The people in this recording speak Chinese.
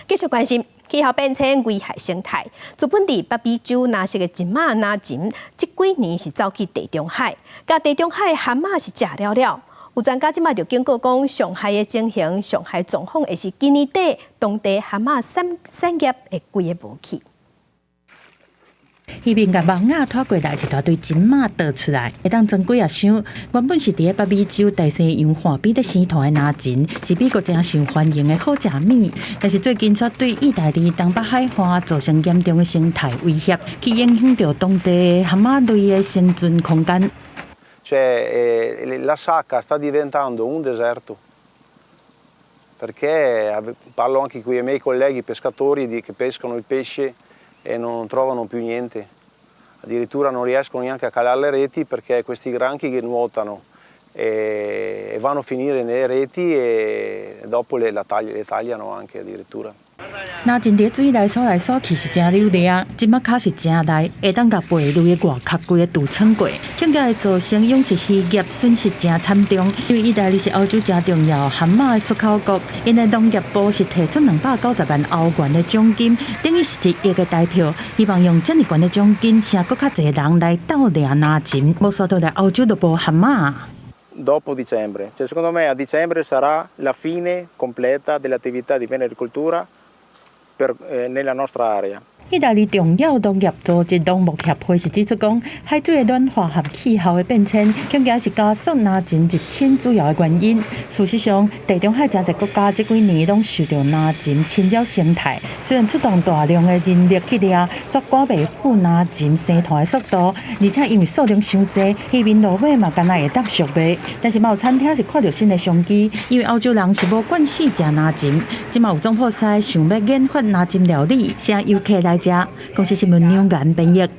继续关心气候变迁危害生态。自本地北美洲南色的金马拿金，这几年是走去地中海，甲地中海蛤蟆是食了了。有专家即马就警告讲，上海的情形、上海状况会是今年底当地蛤蟆产业会规个无去。渔民甲网仔拖过来一大堆金马倒出来，会当装几啊箱。原本是伫北美洲大西洋岸边的生态的拿金，是美国真受欢迎的好食米。但是最近却对意大利东北海岸造成严重的生态威胁，去影响到当地蛤蟆类的生存空间。Cioè, la sacca sta diventando un deserto, perché parlo anche con i miei colleghi pescatori che pescano il pesce e non trovano più niente, addirittura non riescono neanche a calare le reti perché questi granchi che nuotano e vanno a finire nelle reti e dopo le tagliano anche addirittura. 拿真伫水内扫来扫去是真溜达，即马卡是真大，会当甲背类的外壳规个堵穿过，更加会造成养殖渔业损失真惨重。因为意大利是欧洲真重要蛤蟆的出口国，因的农业部是提出290万欧元的奖金，等于是1亿的台票，希望用这么悬的奖金，请更较侪人来斗掠拿金，无刷到来欧洲就无蛤蟆。Dopo dicembre, cioè secondo me a dicembre sarà la fine completa dell'attività di venericoltura nella nostra area. 意大利重要农业组织农牧协会是指出讲，海水的暖化和气候的变迁，更加是加速拿金入侵主要的原因。事实上，地中海真侪国家这几年拢受到拿金侵扰生态，虽然出动大量的人力去掠，却赶袂赴拿金生态的速度，而且因为数量伤济，渔民落尾嘛敢若会当续卖。但是嘛有餐厅是看到新的商机，因为欧洲人是无惯势食拿金，即嘛有总铺师想要研发拿金料理，请游客来。公司新闻neuangan 编译。